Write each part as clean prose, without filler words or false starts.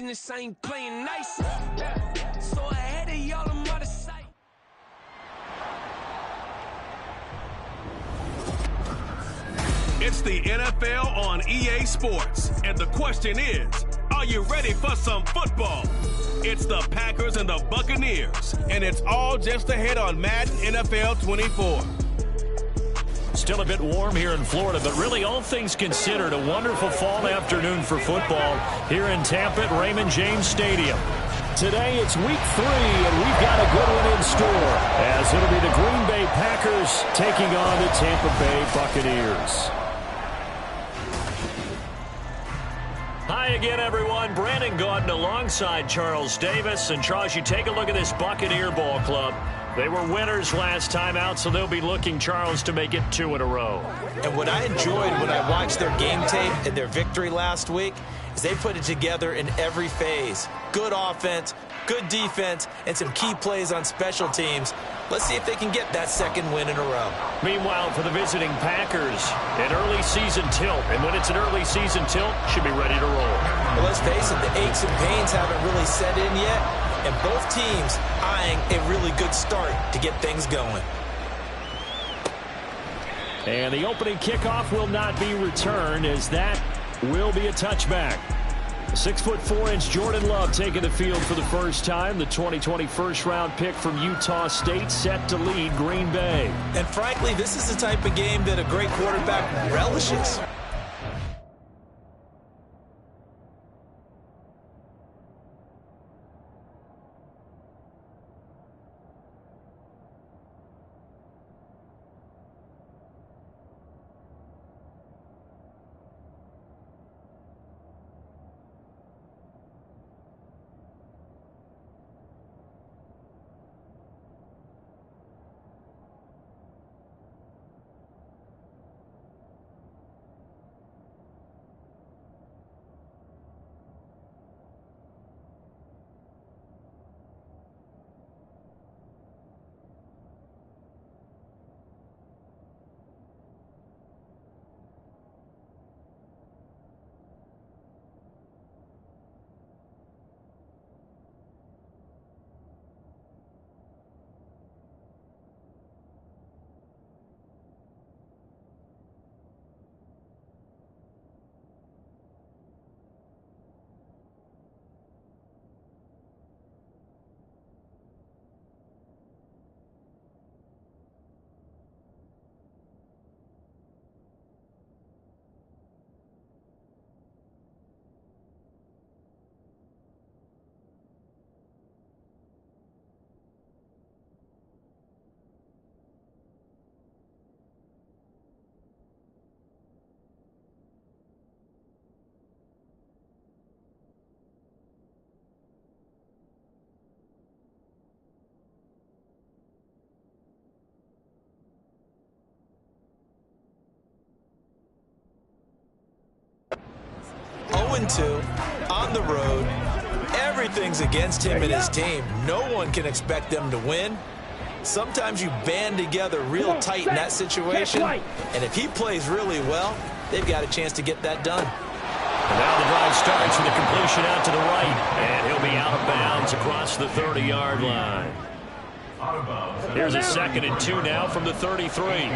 business, I ain't playing nice. So ahead of y'all, I'm out of sight. It's the NFL on EA Sports, and the question is, are you ready for some football? It's the Packers and the Buccaneers, and it's all just ahead on Madden NFL 24. Still a bit warm here in Florida, but really all things considered, a wonderful fall afternoon for football here in Tampa at Raymond James Stadium. Today it's week 3, and we've got a good one in store, as it'll be the Green Bay Packers taking on the Tampa Bay Buccaneers. Hi again, everyone. Brandon Gaudin alongside Charles Davis. And Charles, you take a look at this Buccaneer ball club. They were winners last time out, so they'll be looking, Charles, to make it 2 in a row. And what I enjoyed when I watched their game tape and their victory last week is they put it together in every phase. Good offense, good defense, and some key plays on special teams. Let's see if they can get that second win in a row. Meanwhile, for the visiting Packers, an early season tilt. And when it's an early season tilt, should be ready to roll. Well, let's face it, the aches and pains haven't really set in yet. And both teams eyeing a really good start to get things going. And the opening kickoff will not be returned, as that will be a touchback. 6'4" Jordan Love taking the field for the first time. The 2020 first-round pick from Utah State set to lead Green Bay. And frankly, this is the type of game that a great quarterback relishes. On the road, everything's against him and his team. No one can expect them to win. Sometimes you band together real tight in that situation, and if he plays really well, they've got a chance to get that done. And now the drive starts with a completion out to the right, and he'll be out of bounds across the 30-yard line. Here's a 2nd and 2 now from the 33.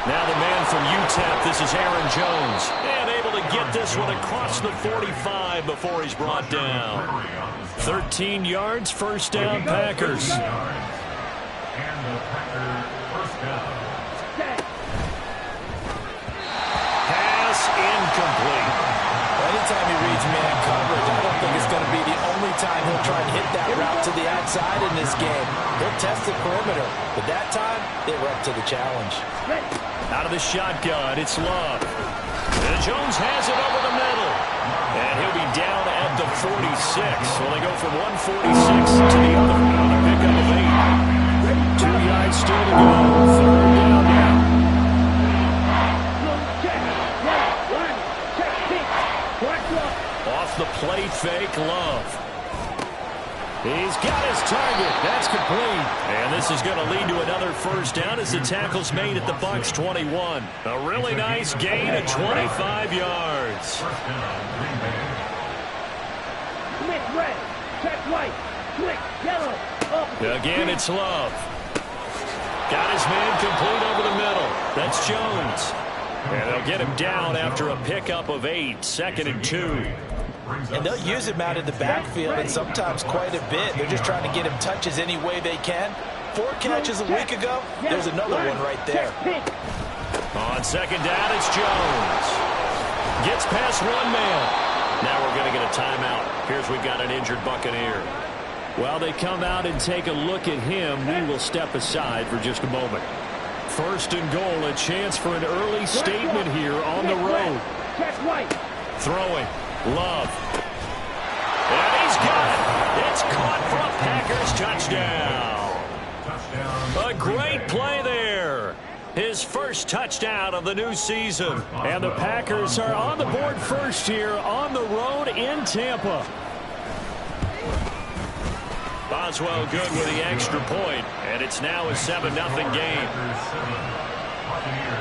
Now the man from UTEP, this is Aaron Jones. And able to get this one across the 45 before he's brought down. 13 yards, first down, Packers. Pass incomplete. Anytime he reads man coverage, I don't think it's going to be the only time he'll try and hit that route to the outside in this game. He'll test the perimeter, but that time, they were up to the challenge. Out of the shotgun, it's Love. And Jones has it over the middle. And he'll be down at the 46. Well, they go from 146 to the other on a pickup of 8. 2 yards still to go. 3rd down now. Off the play fake, Love. He's got his target. That's complete. And this is going to lead to another first down as the tackle's made at the Bucs 21. A really nice gain of 25 yards. Click red, check white, click yellow. Again, it's Love. Got his man complete over the middle. That's Jones. And they'll get him down after a pickup of 8, 2nd and 2. And they'll use him out in the backfield and sometimes quite a bit. They're just trying to get him touches any way they can. 4 catches a week ago. There's another one right there. On 2nd down, it's Jones. Gets past one man. Now we're going to get a timeout. Here's we've got an injured Buccaneer. While they come out and take a look at him, we will step aside for just a moment. 1st and goal, a chance for an early statement here on the road. Throwing. Love. And he's got it. It's caught for a Packers touchdown. A great play there. His first touchdown of the new season. And the Packers are on the board first here on the road in Tampa. Boswell good with the extra point, and it's now a 7-0 game.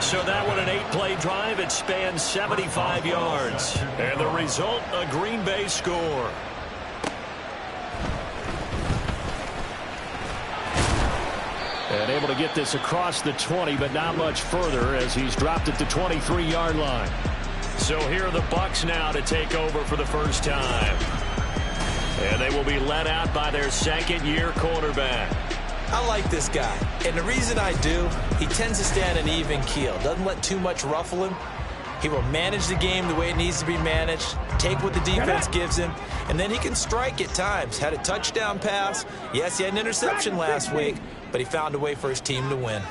So that one, an 8-play drive. It spans 75 yards. And the result, a Green Bay score. And able to get this across the 20, but not much further as he's dropped at the 23-yard line. So here are the Bucs now to take over for the first time. And they will be led out by their 2nd-year quarterback. I like this guy, and the reason I do, he tends to stay on an even keel. Doesn't let too much ruffle him. He will manage the game the way it needs to be managed, take what the defense gives him, and then he can strike at times. Had a touchdown pass. Yes, he had an interception last week, but he found a way for his team to win.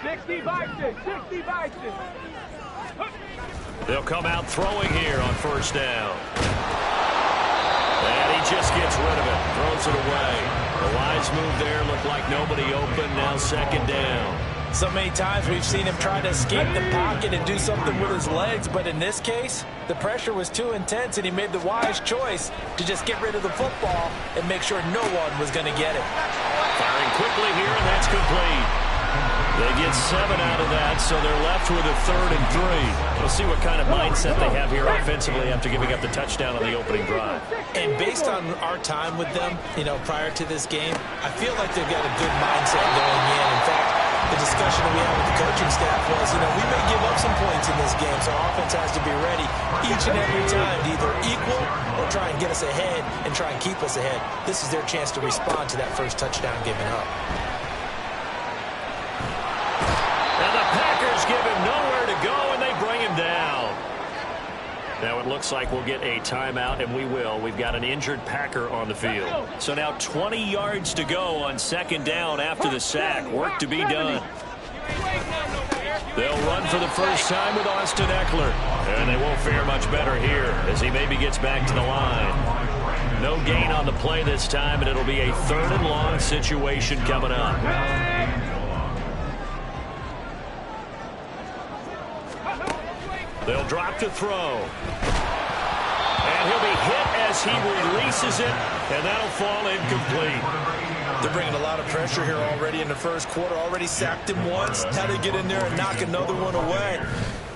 60-by-6, 60-by-6. They'll come out throwing here on 1st down. And he just gets rid of it, throws it away. The wise move there, looked like nobody open, now 2nd down. So many times we've seen him try to escape the pocket and do something with his legs, but in this case, the pressure was too intense and he made the wise choice to just get rid of the football and make sure no one was going to get it. Firing quickly here, and that's complete. They get 7 out of that, so they're left with a 3rd and 3. We'll see what kind of mindset they have here offensively after giving up the touchdown on the opening drive. And based on our time with them, prior to this game, I feel like they've got a good mindset going in. In fact, the discussion that we had with the coaching staff was, we may give up some points in this game, so our offense has to be ready each and every time to either equal or try and get us ahead and try and keep us ahead. This is their chance to respond to that first touchdown given up. And the Packers give him nowhere to go, and they bring him down. Now it looks like we'll get a timeout, and we will. We've got an injured Packer on the field. So now 20 yards to go on 2nd down after the sack. Work to be done. They'll run for the first time with Austin Eckler. And they won't fare much better here as he maybe gets back to the line. No gain on the play this time, and it'll be a 3rd and long situation coming up. They'll drop to throw. And he'll be hit as he releases it, and that'll fall incomplete. They're bringing a lot of pressure here already in the first quarter. Already sacked him once. How to get in there and knock another one away.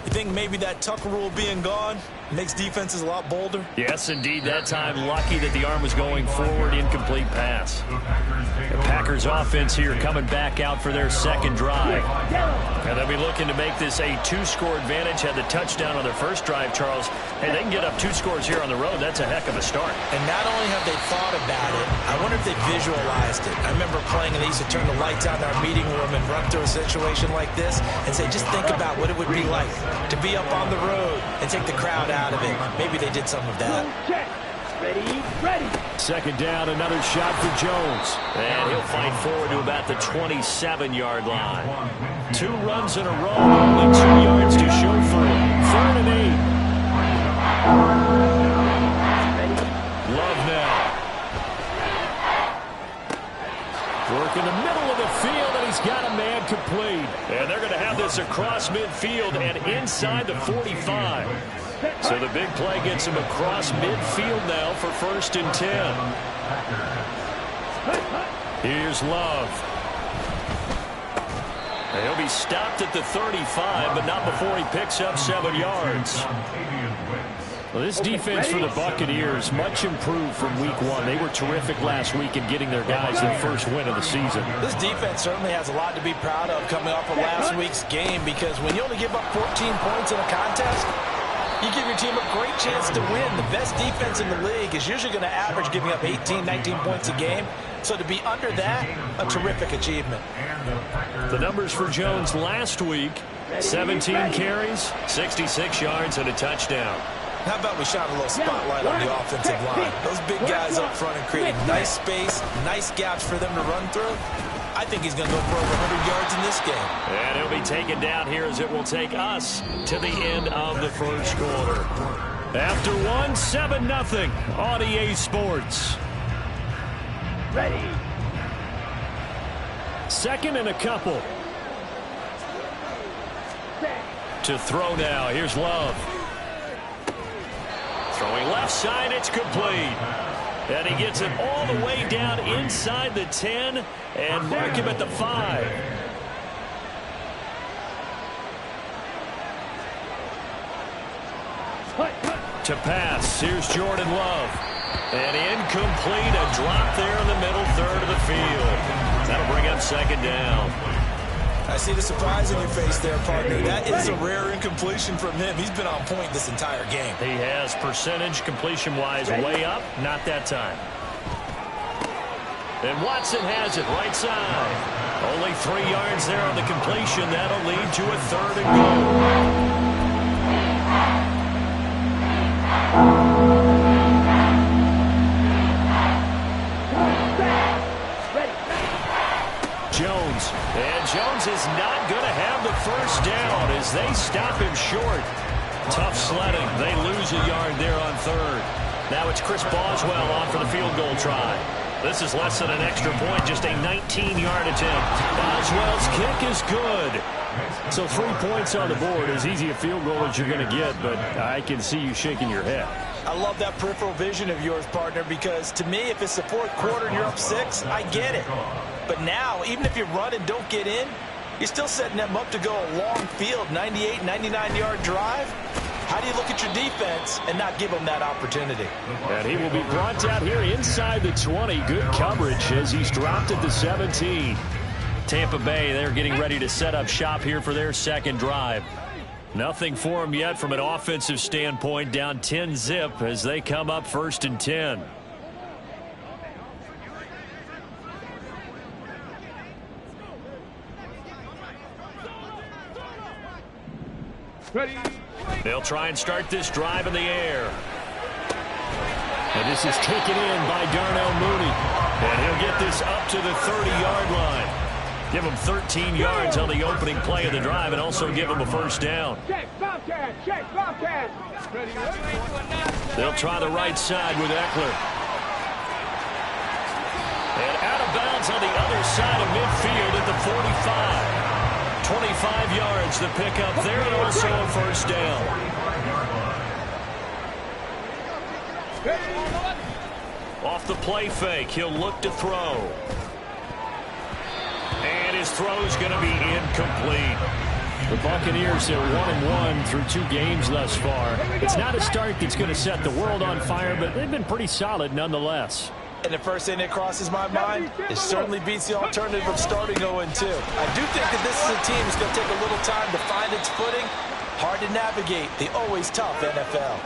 You think maybe that Tucker rule being gone makes defenses a lot bolder? Yes, indeed. That time lucky that the arm was going forward. Incomplete pass. The Packers offense here coming back out for their 2nd drive. And they'll be looking to make this a 2-score advantage. Had the touchdown on their first drive, Charles. Hey, they can get up 2 scores here on the road. That's a heck of a start. And not only have they thought about it, I wonder if they visualized it. I remember playing and they used to turn the lights out in our meeting room and run through a situation like this and say, just think about what it would be like to be up on the road and take the crowd out of it. Maybe they did some of that. Ready. 2nd down, another shot for Jones. And he'll fight forward to about the 27-yard line. 2 runs in a row, only 2 yards to show for it. 3rd and 8. Love now. Work in the middle of the field, and he's got a man complete. And they're going to have this across midfield and inside the 45. So the big play gets him across midfield now for 1st and 10. Here's Love. He'll be stopped at the 35, but not before he picks up 7 yards. Well, this defense for the Buccaneers, much improved from week 1. They were terrific last week in getting their guys their first win of the season. This defense certainly has a lot to be proud of coming off of last week's game, because when you only give up 14 points in a contest, you give your team a great chance to win. The best defense in the league is usually going to average giving up 18, 19 points a game. So to be under that, a terrific achievement. The numbers for Jones last week, 17 carries, 66 yards, and a touchdown. How about we shine a little spotlight on the offensive line? Those big guys up front are creating nice space, nice gaps for them to run through. I think he's going to go for over 100 yards in this game. And he'll be taken down here as it will take us to the end of the first quarter. After 1, 7-0 on EA Sports. Ready. 2nd and a couple. To throw now. Here's Love. Throwing left side, it's complete. And he gets it all the way down inside the 10 and mark him at the 5. To pass, here's Jordan Love. And incomplete, a drop there in the middle third of the field. That'll bring up 2nd down. I see the surprise in your face there, partner. That is a rare incompletion from him. He's been on point this entire game. He has percentage completion-wise way up, not that time. And Watson has it right side. Only 3 yards there on the completion. That'll lead to a 3rd and goal. Jones. And Jones is not going to have the first down as they stop him short. Tough sledding. They lose a yard there on 3rd. Now it's Chris Boswell on for the field goal try. This is less than an extra point, just a 19-yard attempt. Boswell's kick is good. So 3 points on the board, as easy a field goal as you're going to get, but I can see you shaking your head. I love that peripheral vision of yours, partner, because to me, if it's the 4th quarter and you're up 6, I get it. But now, even if you run and don't get in, you're still setting them up to go a long field, 98, 99-yard drive. How do you look at your defense and not give them that opportunity? And he will be brought down here inside the 20. Good coverage as he's dropped at the 17. Tampa Bay, they're getting ready to set up shop here for their 2nd drive. Nothing for them yet from an offensive standpoint, down 10-zip as they come up 1st and 10. Ready. They'll try and start this drive in the air. And this is taken in by Darnell Mooney. And he'll get this up to the 30-yard line. Give him 13 yards on the opening play of the drive and also give him a first down. Check, Bobcat, check, Bobcat. They'll try the right side with Eckler. And out of bounds on the other side of midfield at the 45. 25 yards the pickup there and also a first down. Off the play fake, he'll look to throw. And his throw's going to be incomplete. The Buccaneers are 1-1 through 2 games thus far. It's not a start that's going to set the world on fire, but they've been pretty solid nonetheless. And the first thing that crosses my mind, it certainly beats the alternative of starting 0-2. I do think that this is a team that's going to take a little time to find its footing. Hard to navigate the always tough NFL.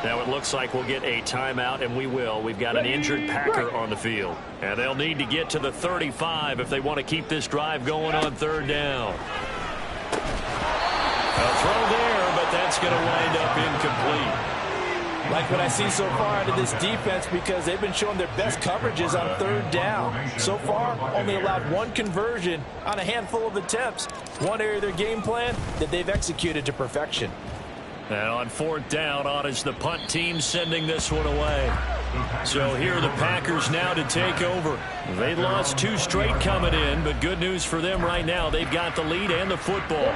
Now it looks like we'll get a timeout, and we will. We've got an injured Packer on the field. And they'll need to get to the 35 if they want to keep this drive going on 3rd down. A throw there, but that's going to wind up incomplete. Like what I see so far out of this defense, because they've been showing their best coverages on 3rd down. So far, only allowed 1 conversion on a handful of attempts. One area of their game plan that they've executed to perfection. And on 4th down, on is the punt team sending this one away. So here are the Packers now to take over. They lost 2 straight coming in, but good news for them right now. They've got the lead and the football.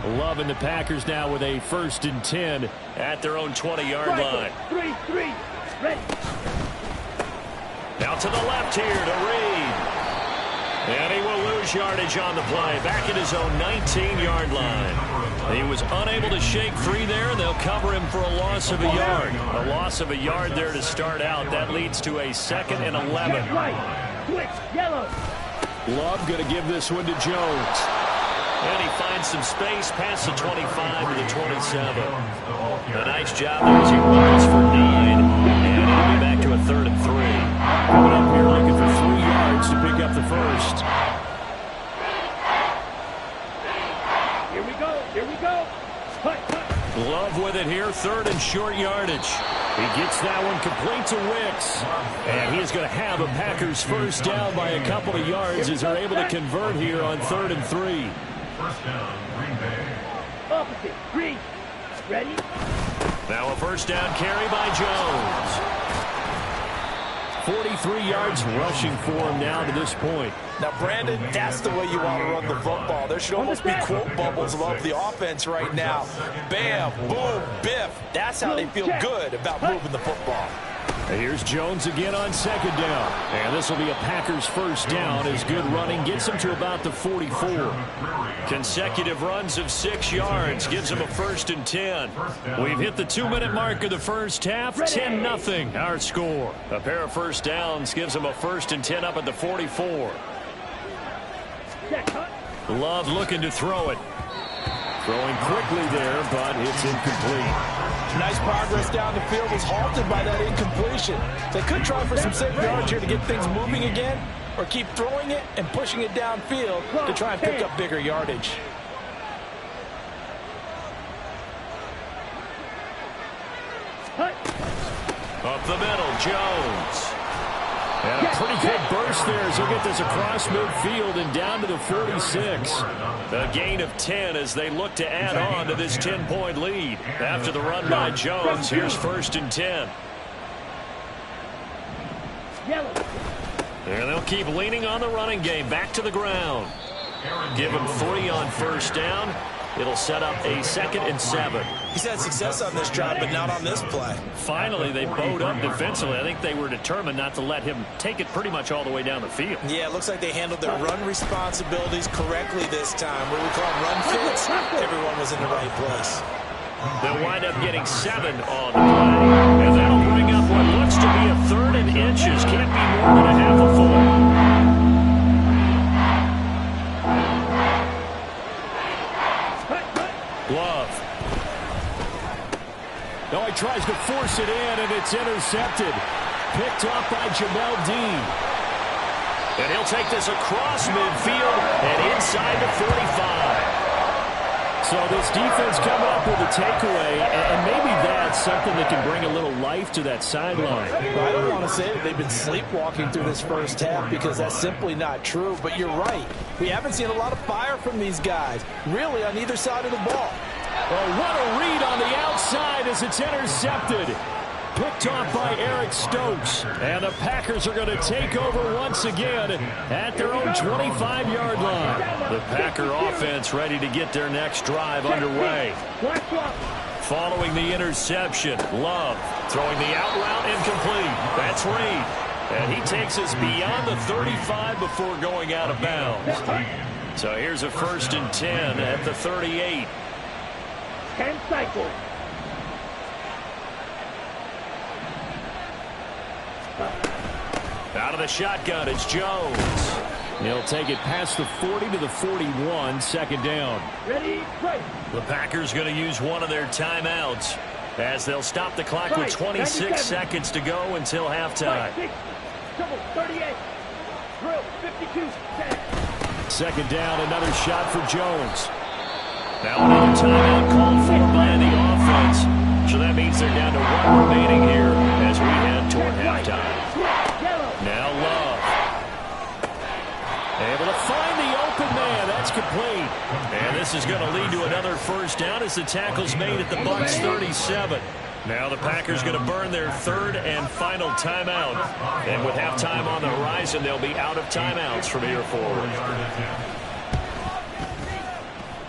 Love and the Packers now with a 1st and 10 at their own 20-yard line. 3-3. Ready. Now to the left here to Reed. And he will lose yardage on the play. Back at his own 19-yard line. He was unable to shake free there, and they'll cover him for a loss of a yard. A loss of a yard there to start out. That leads to a 2nd and 11. Right. Switch. Yellow. Love going to give this one to Jones. And he finds some space past the 25 to the 27. A nice job there as he runs for 9. And it'll be back to a 3rd and 3. Coming up here looking for 3 yards to pick up the first. Here we go. Here we go. Cut, cut. Love with it here, 3rd and short yardage. He gets that one complete to Wicks. And he is going to have a Packers first down by a couple of yards as they're able to convert here on 3rd and 3. First down, Green Bay. Opposite. Green. Ready? Now a first down carry by Jones. 43 yards rushing for him now to this point. Now, Brandon, that's the way you want to run the football. There should almost be quote bubbles above the offense right now. Bam, boom, biff. That's how they feel good about moving the football. Here's Jones again on 2nd down. And this will be a Packers first down as good running gets him to about the 44. Consecutive runs of 6 yards gives him a 1st and 10. We've hit the 2-minute mark of the first half. 10-0 our score. A pair of first downs gives him a 1st and 10 up at the 44. Love looking to throw it. Throwing quickly there, but it's incomplete. Nice progress down the field was halted by that incompletion. They could try for some safe yards here to get things moving again, or keep throwing it and pushing it downfield to try and pick up bigger yardage. Up the middle, Jones. And a pretty good burst there as he'll get this across midfield and down to the 46. A gain of 10 as they look to add on to this 10-point lead. After the run by Jones, here's 1st and 10. And they'll keep leaning on the running game. Back to the ground. Give him 3 on first down. It'll set up a 2nd and 7. He's had success on this drive, but not on this play. Finally, they bowed up defensively. I think they were determined not to let him take it pretty much all the way down the field. Yeah, it looks like they handled their run responsibilities correctly this time. What do we call them, run fits? Everyone was in the right place. They'll wind up getting 7 on the play. And that'll bring up what looks to be a 3rd and inches. Can't be more than a half a foot. Love. No, he tries to force it in, and it's intercepted. Picked off by Jamel Dean. And he'll take this across midfield and inside the 45. So this defense coming up with a takeaway, and maybe that's something that can bring a little life to that sideline. Well, I don't want to say that they've been sleepwalking through this first half because that's simply not true, but you're right. We haven't seen a lot of fire from these guys, really on either side of the ball. Oh, what a read on the outside as it's intercepted. Picked off by Eric Stokes. And the Packers are going to take over once again at their own 25-yard line. The Packer offense ready to get their next drive underway. Following the interception, Love throwing the out route incomplete. That's Reed. And he takes us beyond the 35 before going out of bounds. So here's a 1st and 10 at the 38. 10 cycles. Out of the shotgun, it's Jones. He'll take it past the 40 to the 41, 2nd down. Ready, play. The Packers going to use one of their timeouts as they'll stop the clock with 26 seconds to go until halftime. 38. Drill, 52. 2nd down, another shot for Jones. Now another timeout called for by the offense. So that means they're down to 1 remaining here as we head toward halftime. Now Love. Able to find the open man. That's complete. And this is going to lead to another first down as the tackle's made at the Bucs 37. Now the Packers going to burn their 3rd and final timeout. And with halftime on the horizon, they'll be out of timeouts from here forward.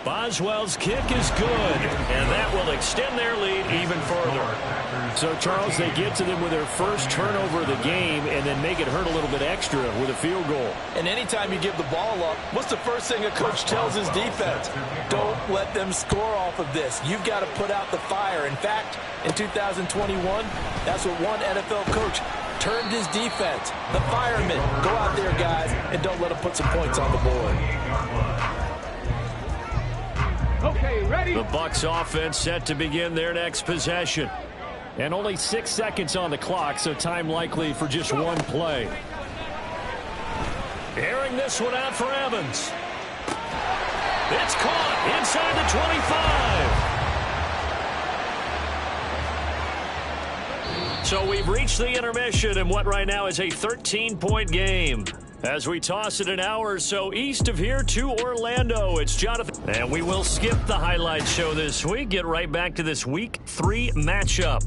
By Boswell's kick is good, and that will extend their lead even further. So, Charles, they get to them with their first turnover of the game and then make it hurt a little bit extra with a field goal. And anytime you give the ball up, what's the first thing a coach tells his defense? Don't let them score off of this. You've got to put out the fire. In fact, in 2021, that's what one NFL coach termed his defense. The firemen. Go out there, guys, and don't let them put some points on the board. Okay, ready? The Bucs offense set to begin their next possession. And only 6 seconds on the clock, so time likely for just one play. Airing this one out for Evans. It's caught inside the 25. So we've reached the intermission in what right now is a 13-point game. As we toss it an hour or so east of here to Orlando, it's Jonathan. And we will skip the highlight show this week. Get right back to this Week 3 matchup.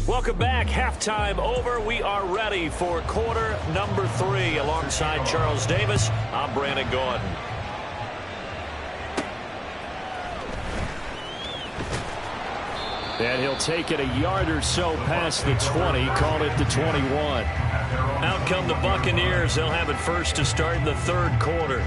Welcome back. Halftime over. We are ready for quarter number 3. Alongside Charles Davis, I'm Brandon Gordon. And he'll take it a yard or so past the 20, call it the 21. Out come the Buccaneers. They'll have it first to start the third quarter.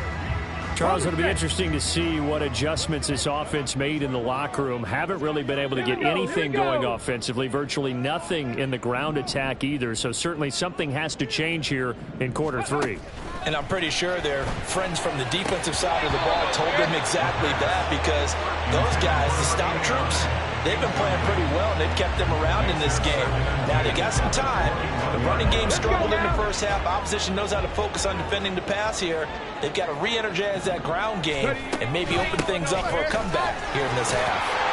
Charles, it'll be interesting to see what adjustments this offense made in the locker room. Haven't really been able to get anything going offensively, virtually nothing in the ground attack either. So certainly something has to change here in quarter 3. And I'm pretty sure their friends from the defensive side of the ball told them exactly that, because those guys, the stop troops, they've been playing pretty well, and they've kept them around in this game. Now, they got some time. The running game struggled in the first half. Opposition knows how to focus on defending the pass here. They've got to re-energize that ground game and maybe open things up for a comeback here in this half.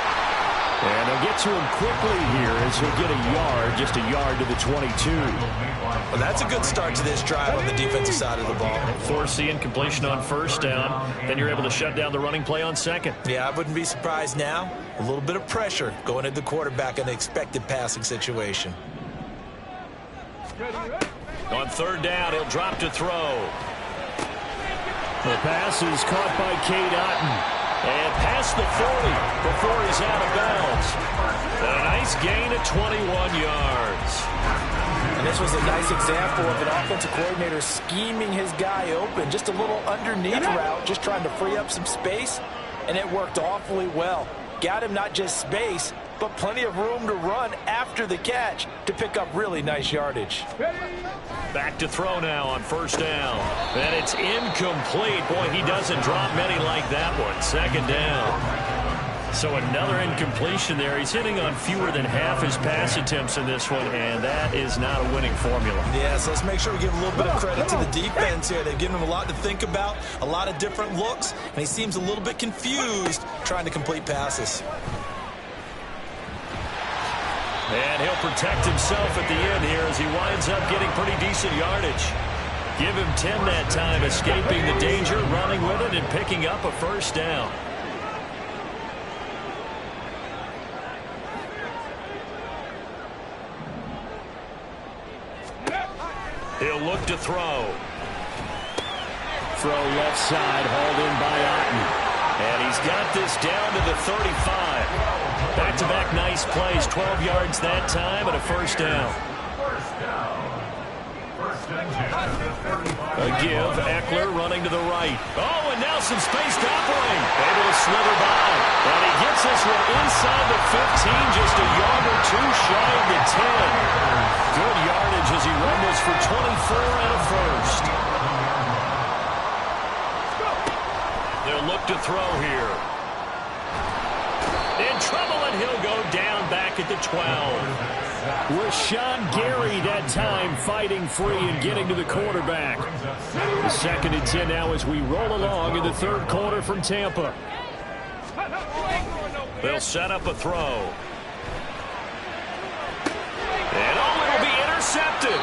And they'll get to him quickly here as he'll get a yard, just a yard to the 22. Well, that's a good start to this drive on the defensive side of the ball. Force the incompletion on first down. Then you're able to shut down the running play on second. Yeah, I wouldn't be surprised now. A little bit of pressure going at the quarterback in an expected passing situation. On third down, he'll drop to throw. The pass is caught by Cade Otton. And past the 40 before he's out of bounds. And a nice gain of 21 yards. And this was a nice example of an offensive coordinator scheming his guy open. Just a little underneath route, just trying to free up some space. And it worked awfully well. Got him not just space, but plenty of room to run after the catch to pick up really nice yardage. Back to throw now on first down. And it's incomplete. Boy, he doesn't drop many like that one. Second down. So another incompletion there. He's hitting on fewer than half his pass attempts in this one, and that is not a winning formula. Yeah, so let's make sure we give a little bit of credit to the defense here. They've given him a lot to think about, a lot of different looks, and he seems a little bit confused trying to complete passes. And he'll protect himself at the end here as he winds up getting pretty decent yardage. Give him 10 that time, escaping the danger, running with it, and picking up a first down. He'll look to throw. Throw left side, hauled in by Otton. And he's got this down to the 35. Back-to-back nice plays, 12 yards that time, and a first down. A give, Eckler running to the right. Oh, and now some space to operate. Able to slither by. And he gets this one inside the 15, just a yard or two shy of the 10. Good yardage as he rumbles for 24 and a first. They'll look to throw here. In trouble, and he'll go down back at the 12. Rashawn Gary that time fighting free and getting to the quarterback. The 2nd and 10 now as we roll along in the third quarter from Tampa. They'll set up a throw. And oh, it'll be intercepted.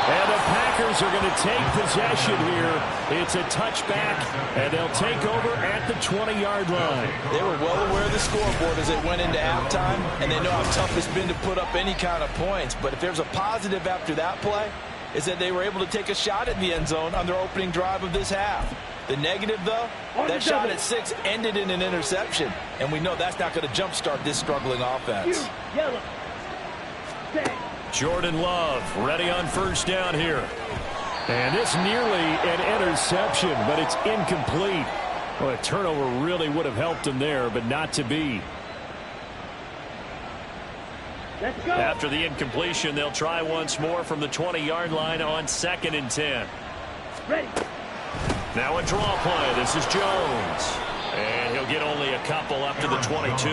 And the Packers Packers are going to take possession here. It's a touchback, and they'll take over at the 20-yard line. They were well aware of the scoreboard as they went into halftime, and they know how tough it's been to put up any kind of points. But if there's a positive after that play, is that they were able to take a shot at the end zone on their opening drive of this half. The negative, though, that shot at 6 ended in an interception, and we know that's not going to jumpstart this struggling offense. Jordan Love ready on first down here. And it's nearly an interception, but it's incomplete. Well, a turnover really would have helped him there, but not to be. Let's go. After the incompletion, they'll try once more from the 20-yard line on 2nd and 10. Ready. Now a draw play. This is Jones. And he'll get only a couple up to the 22.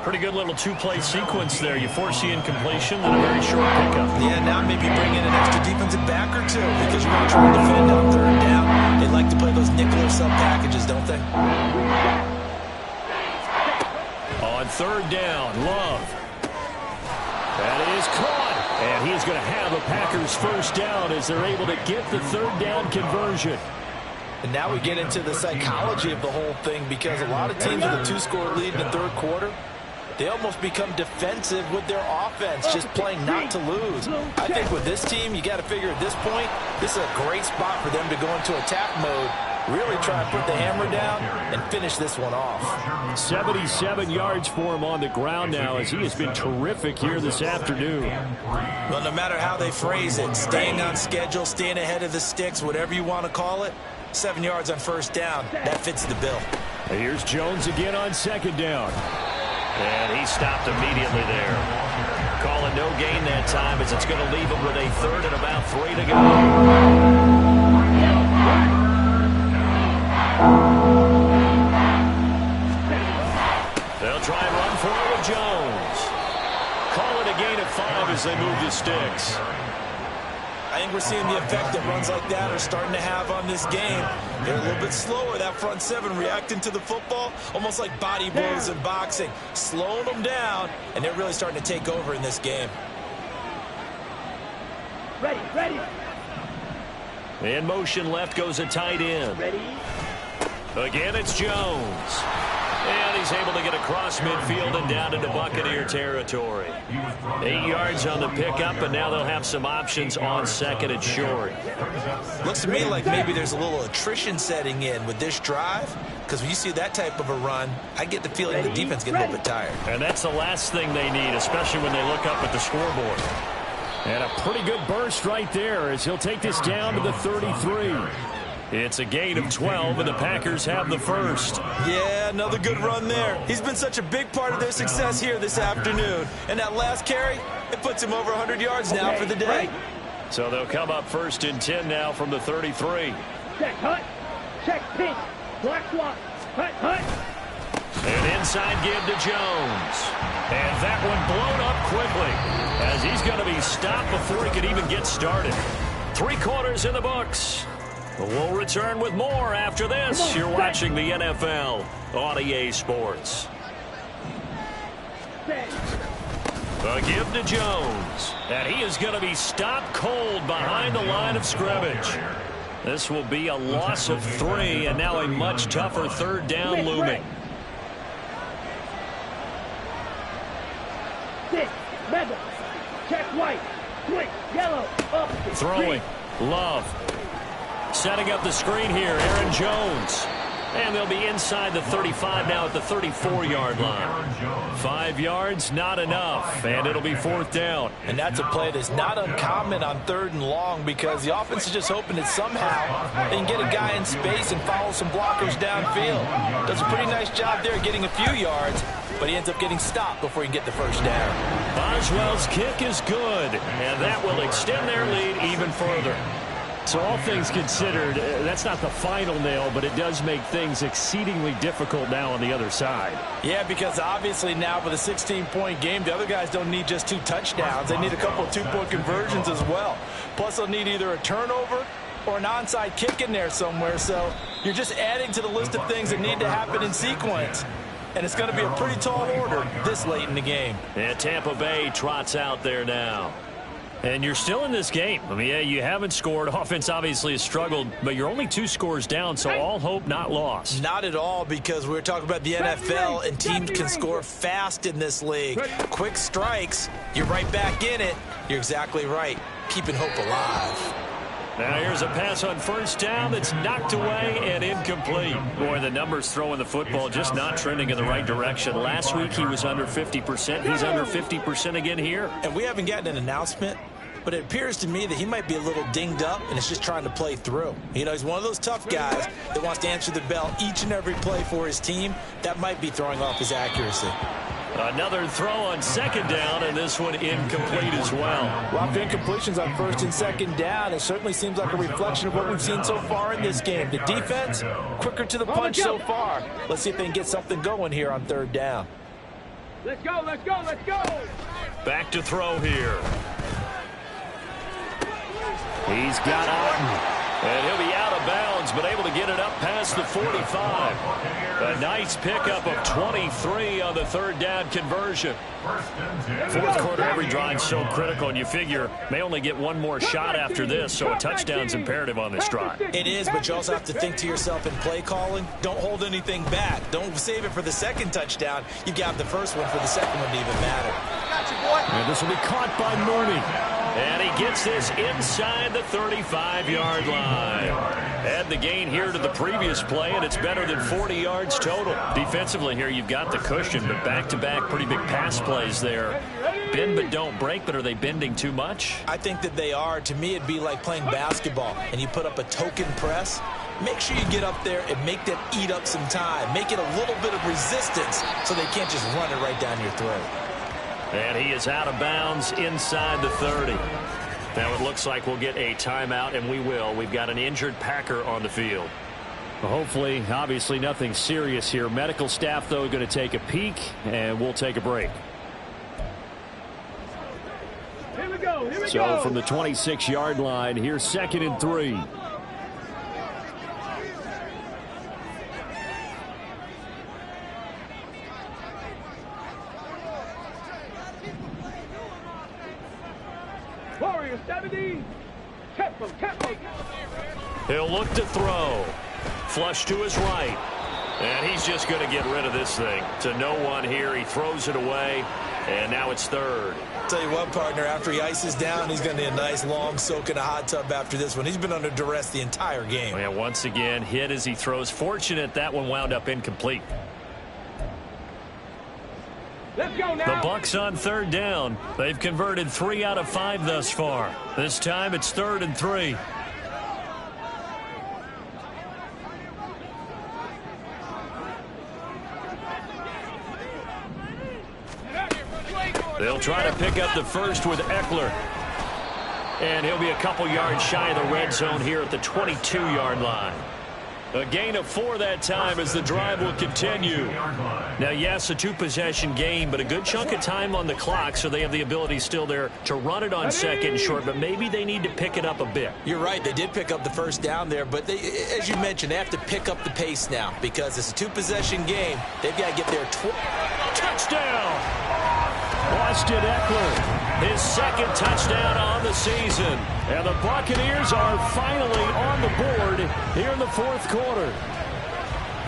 Pretty good little two-play sequence there. You force the incompletion, then a very short pickup. Yeah, now maybe bring in an extra defensive back or two because you're going to try to defend on 3rd down. They like to play those nickel or sub packages, don't they? On 3rd down, Love. That is caught. And he's going to have a Packers first down as they're able to get the 3rd down conversion. And now we get into the psychology of the whole thing because a lot of teams with a 2-score lead in the 3rd quarter, they almost become defensive with their offense, just playing not to lose. I think with this team, you got to figure at this point, this is a great spot for them to go into attack mode, really try and put the hammer down and finish this one off. 77 yards for him on the ground now as he has been terrific here this afternoon. Well, no matter how they phrase it, staying on schedule, staying ahead of the sticks, whatever you want to call it, 7 yards on first down, that fits the bill. Here's Jones again on 2nd down. And he stopped immediately there. Calling no gain that time as it's going to leave him with a 3rd and about 3 to go. They'll try and run for it with Jones. Call it a gain of 5 as they move the sticks. I think we're seeing the effect that runs like that are starting to have on this game. They're a little bit slower, that front 7 reacting to the football, almost like body blows in boxing, slowing them down, and they're really starting to take over in this game. Ready, ready. In motion left goes a tight end. Ready. Again, it's Jones. And he's able to get across midfield and down into Buccaneer territory. 8 yards on the pickup, and now they'll have some options on 2nd and short. Looks to me like maybe there's a little attrition setting in with this drive, because when you see that type of a run, I get the feeling the defense gets a little bit tired. And that's the last thing they need, especially when they look up at the scoreboard. And a pretty good burst right there as he'll take this down to the 33. It's a gain of 12, and the Packers have the first. Yeah, another good run there. He's been such a big part of their success here this afternoon. And that last carry, it puts him over 100 yards now for the day. So they'll come up 1st and 10 now from the 33. Check, hut. Check, pinch. Black swap. Hut, hut. An inside give to Jones. And that one blown up quickly as he's going to be stopped before he can even get started. 3 quarters in the books. We'll return with more after this. You're watching the NFL on EA Sports. A give to Jones. And he is going to be stopped cold behind the line of scrimmage. This will be a loss of 3, and now a much tougher 3rd down looming. Six, Madden. Check white. Switch, yellow. Up. Throwing. Love. Setting up the screen here, Aaron Jones. And they'll be inside the 35 now at the 34-yard line. 5 yards, not enough, and it'll be 4th down. And that's a play that's not uncommon on 3rd and long because the offense is just hoping that somehow they can get a guy in space and follow some blockers downfield. Does a pretty nice job there getting a few yards, but he ends up getting stopped before he can get the first down. Boswell's kick is good, and that will extend their lead even further. So all things considered, that's not the final nail, but it does make things exceedingly difficult now on the other side. Yeah, because obviously now with a 16-point game, the other guys don't need just 2 touchdowns. They need a couple of 2-point conversions as well. Plus, they'll need either a turnover or an onside kick in there somewhere. So you're just adding to the list of things that need to happen in sequence. And it's going to be a pretty tall order this late in the game. And Tampa Bay trots out there now. And you're still in this game. I mean, yeah, you haven't scored. Offense obviously has struggled, but you're only 2 scores down, so all hope not lost. Not at all, because we're talking about the NFL, and teams can score fast in this league. Quick strikes, you're right back in it. You're exactly right. Keeping hope alive. Now here's a pass on first down that's knocked away and incomplete. Boy, the numbers throwing the football just not trending in the right direction. Last week he was under 50%. He's under 50% again here. And we haven't gotten an announcement, but it appears to me that he might be a little dinged up and is just trying to play through. You know, he's one of those tough guys that wants to answer the bell each and every play for his team. That might be throwing off his accuracy. Another throw on second down, and this one incomplete as well. A lot of incompletions on first and second down. It certainly seems like a reflection of what we've seen so far in this game. The defense, quicker to the punch so far. Let's see if they can get something going here on third down. Let's go, let's go, let's go. Back to throw here. He's got Otten. And he'll be out of bounds, but able to get it up past the 45. A nice pickup of 23 on the third down conversion. Fourth quarter, every drive so critical, and you figure may only get one more shot after this, so a touchdown's imperative on this drive. It is, but you also have to think to yourself in play calling, don't hold anything back. Don't save it for the second touchdown. You've got the first one for the second one to even matter. And this will be caught by Mooney. And he gets this inside the 35-yard line. Add the gain here to the previous play, and it's better than 40 yards total. Defensively here, you've got the cushion, but back-to-back pretty big pass plays there. Bend but don't break, but are they bending too much? I think that they are. To me, it'd be like playing basketball, and you put up a token press. Make sure you get up there and make them eat up some time. Make it a little bit of resistance so they can't just run it right down your throat. And he is out of bounds inside the 30. Now it looks like we'll get a timeout, and we will. We've got an injured Packer on the field. Well, hopefully, obviously nothing serious here. Medical staff, though, going to take a peek, and we'll take a break. Here we go, here we go. So from the 26-yard line, here's 2nd and 3. Warrior 70. Kept him. He'll look to throw. Flush to his right. And he's just going to get rid of this thing. To no one here. He throws it away. And now it's 3rd. Tell you what, partner, after he ices down, he's going to need a nice long soak in a hot tub after this one. He's been under duress the entire game. And once again, hit as he throws. Fortunate that one wound up incomplete. Let's go now. The Bucs on 3rd down. They've converted 3 out of 5 thus far. This time it's 3rd and 3. They'll try to pick up the first with Eckler. And he'll be a couple yards shy of the red zone here at the 22-yard line. A gain of 4 that time as the drive will continue. Now, yes, a 2-possession game, but a good chunk of time on the clock, so they have the ability still there to run it on 2nd and short, but maybe they need to pick it up a bit. You're right. They did pick up the first down there, but they, as you mentioned, they have to pick up the pace now because it's a 2-possession game. They've got to get their touchdown! Austin Eckler, his 2nd touchdown on the season. And the Buccaneers are finally on the board here in the 4th quarter.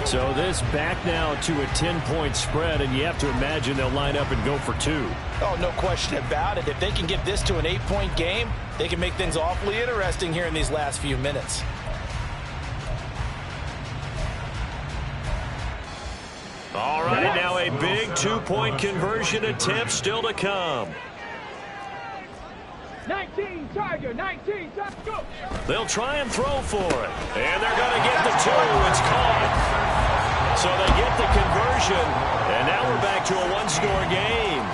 So this back now to a 10-point spread, and you have to imagine they'll line up and go for 2. Oh, no question about it. If they can get this to an 8-point game, they can make things awfully interesting here in these last few minutes. All right, now a big 2-point conversion attempt still to come. 19 Tiger, 19 Tiger, go. They'll try and throw for it. And they're going to get the 2. It's caught. So they get the conversion. And now we're back to a 1-score game.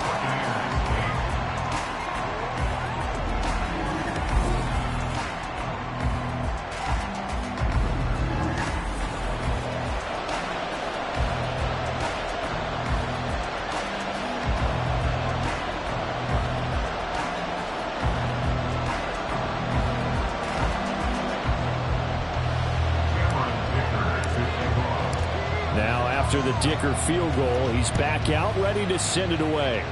After the Dicker field goal, he's back out, ready to send it away.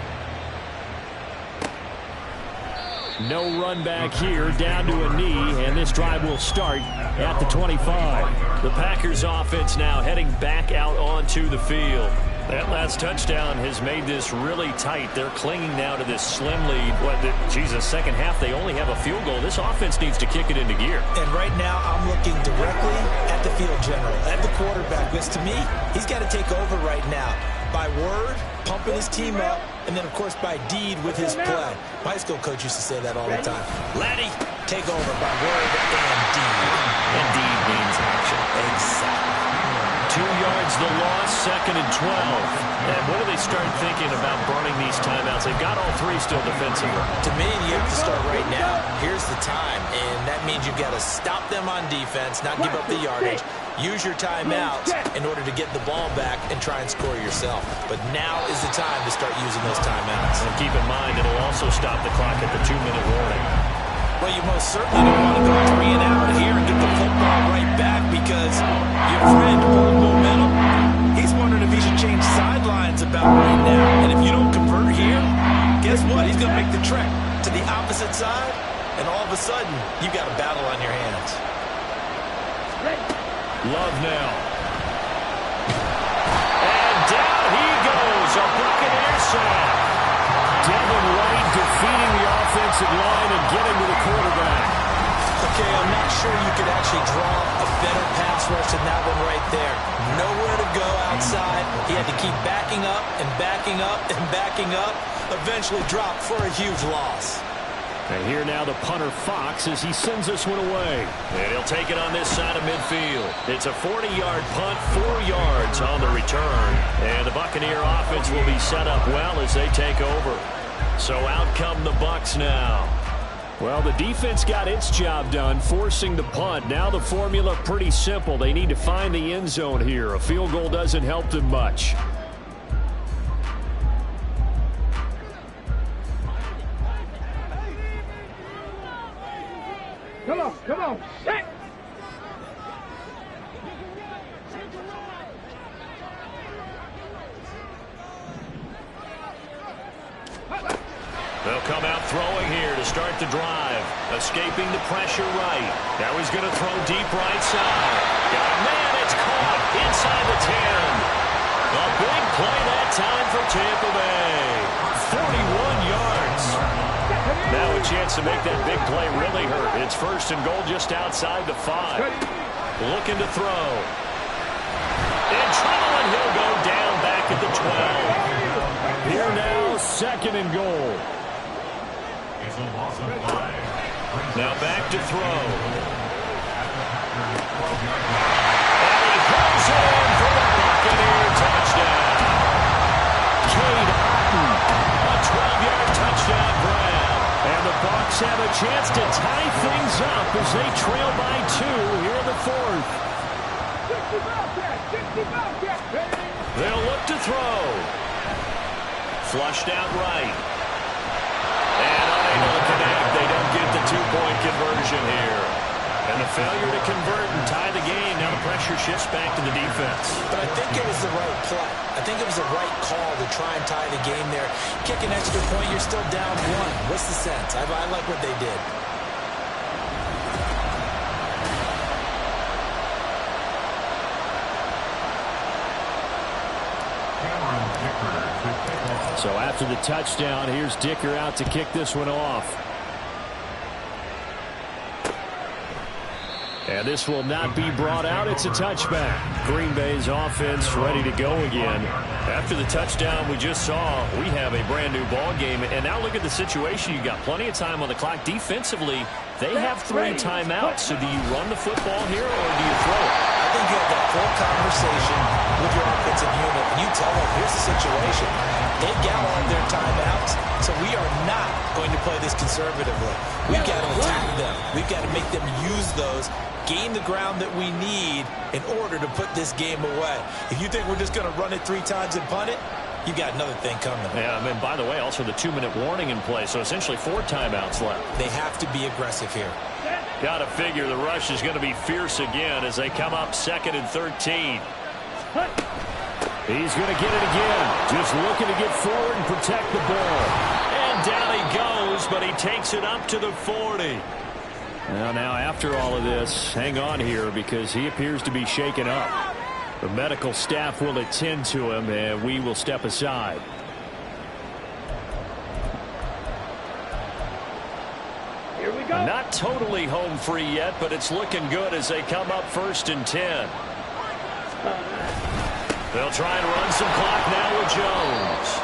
No run back here, down to a knee, and this drive will start at the 25. The Packers offense now heading back out onto the field. That last touchdown has made this really tight. They're clinging now to this slim lead. Second half, they only have a field goal. This offense needs to kick it into gear. And right now, I'm looking directly at the field general, at the quarterback, because to me, he's got to take over right now. By word, pumping his team up, and then, of course, by deed with his play. My high school coach used to say that all the time. Laddie, take over by word and deed. And deed means action. Exactly. 2 yards the loss, 2nd and 12. And what do they start thinking about burning these timeouts? They've got all 3 still defensively. To me, you have to start right now. Here's the time, and that means you've got to stop them on defense, not give up the yardage. Use your timeouts in order to get the ball back and try and score yourself. But now is the time to start using those timeouts. And keep in mind, it'll also stop the clock at the 2-minute warning. Well, you most certainly don't want to go 3 and out here and get the football right back because your friend, Paul Momentum, he's wondering if he should change sidelines about right now. And if you don't convert here, guess what? He's going to make the trek to the opposite side, and all of a sudden, you got a battle on your hands. Love now. And down he goes. A Buccaneer sack. Devin White defeating the offensive line and getting to the quarterback. Okay, I'm not sure you could actually draw a better pass rush than that one right there. Nowhere to go outside. He had to keep backing up and backing up and backing up. Eventually dropped for a huge loss. And here now the punter Fox as he sends this one away. And he'll take it on this side of midfield. It's a 40-yard punt, 4 yards on the return. And the Buccaneer offense will be set up well as they take over. So out come the Bucs now. Well, the defense got its job done, forcing the punt. Now the formula pretty simple. They need to find the end zone here. A field goal doesn't help them much. Come on, set! They'll come out throwing here to start the drive. Escaping the pressure right. Now he's going to throw deep right side. Got a man, it's caught inside the 10. A big play that time for Tampa Bay. 41 yards. Now a chance to make that big play really hurt. It's 1st and goal just outside the 5. Looking to throw. In trouble, and he'll go down back at the 12. Here now, 2nd and goal. Now back to throw. And he throws it in for the Buccaneer touchdown. Cade Otton, a 12-yard touchdown grab. And the Bucs have a chance to tie things up as they trail by 2 here in the 4th. They'll look to throw. Flushed out right. And unable to connect. They don't get the 2-point conversion here. And the failure to convert and tie the game. Now the pressure shifts back to the defense. But I think it was the right play. I think it was the right call to try and tie the game there. Kick an extra point, you're still down 1. What's the sense? I like what they did. So after the touchdown, here's Dicker out to kick this one off. And this will not be brought out. It's a touchback. Green Bay's offense ready to go again. After the touchdown we just saw, we have a brand new ball game. And now look at the situation. You've got plenty of time on the clock. Defensively, they have 3 timeouts. So do you run the football here or do you throw it? I think you have that full conversation with your offensive unit. And you tell them, here's the situation. They got all their timeouts, so we are not going to play this conservatively. We've got to attack them. We've got to make them use those, gain the ground that we need in order to put this game away. If you think we're just going to run it 3 times and punt it, you got another thing coming. Yeah, and by the way, also the 2-minute warning in play, so essentially 4 timeouts left. They have to be aggressive here. Got to figure the rush is going to be fierce again as they come up 2nd and 13. He's going to get it again. Just looking to get forward and protect the ball. And down he goes but he takes it up to the 40. Well, now after all of this, hang on here because he appears to be shaken up. The medical staff will attend to him, and we will step aside. Here we go. Not totally home free yet, but it's looking good as they come up 1st and 10. They'll try and run some clock now with Jones.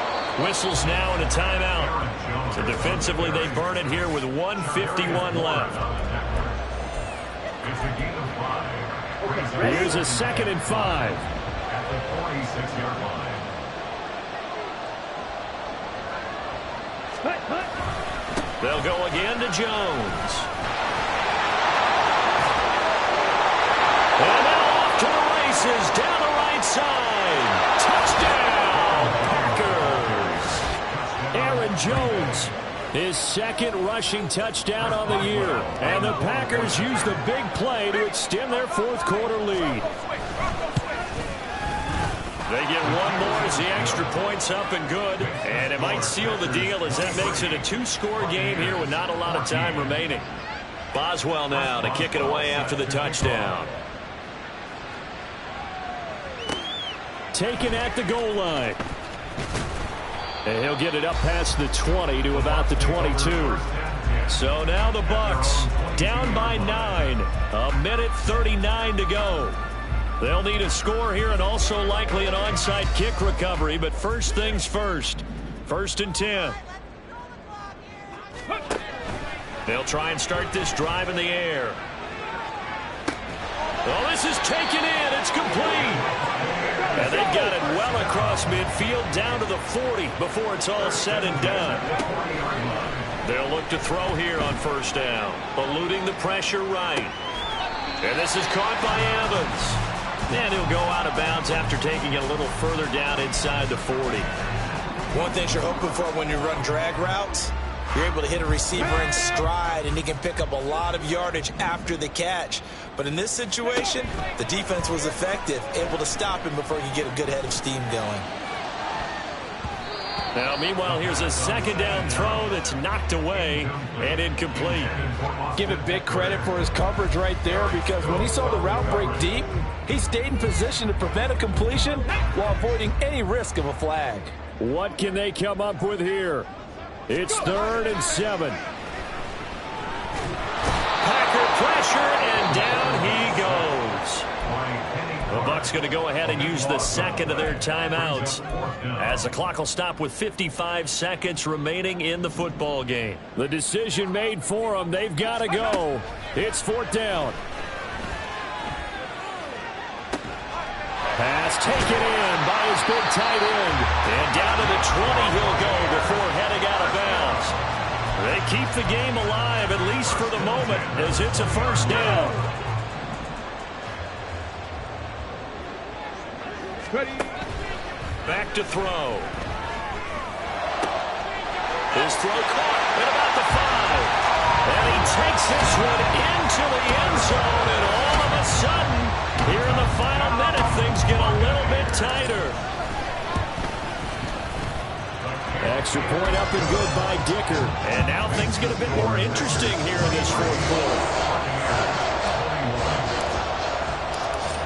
Whistles now and a timeout. So defensively, they burn it here with 1:51 left. Here's a 2nd and 5. At the 46-yard line. They'll go again to Jones. And now off to the races down the right side. Touchdown, Packers. Aaron Jones, his 2nd rushing touchdown on the year. And the Packers use the big play to extend their 4th quarter lead. They get one more as the extra point's up and good. And it might seal the deal as that makes it a 2-score game here with not a lot of time remaining. Boswell now to kick it away after the touchdown. Taken at the goal line. And he'll get it up past the 20 to about the 22. So now the Bucs down by 9. 1:39 to go. They'll need a score here and also likely an onside kick recovery. But first things first. 1st and 10. They'll try and start this drive in the air. Well, this is taken in. It's complete. And they've got it well across midfield down to the 40 before it's all said and done. They'll look to throw here on 1st down. Eluding the pressure right. And this is caught by Evans. And he'll go out of bounds after taking it a little further down inside the 40. One thing you're hoping for when you run drag routes, you're able to hit a receiver in stride, and he can pick up a lot of yardage after the catch. But in this situation, the defense was effective, able to stop him before he could get a good head of steam going. Now, meanwhile, here's a 2nd down throw that's knocked away and incomplete. Give it big credit for his coverage right there because when he saw the route break deep, he stayed in position to prevent a completion while avoiding any risk of a flag. What can they come up with here? It's 3rd and 7. Packer pressure, and down he goes. The Bucs going to go ahead and use the 2nd of their timeouts as the clock will stop with 55 seconds remaining in the football game. The decision made for them. They've got to go. It's 4th down. Pass taken in by his big tight end. And down to the 20 he'll go before heading out of bounds. They keep the game alive, at least for the moment, as it's a 1st down. Back to throw. His throw caught at about the 5. And he takes this one into the end zone. And all of a sudden, here in the final minute, things get a little bit tighter. Extra point up and good by Dicker. And now things get a bit more interesting here in this 4th quarter.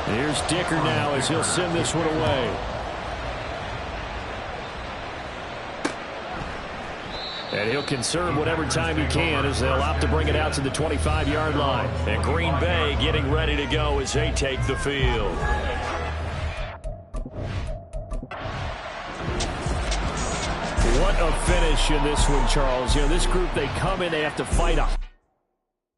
Here's Dicker now as he'll send this one away. And he'll conserve whatever time he can as they'll opt to bring it out to the 25-yard line. And Green Bay getting ready to go as they take the field. What a finish in this one, Charles. You know, this group, they come in, they have to fight a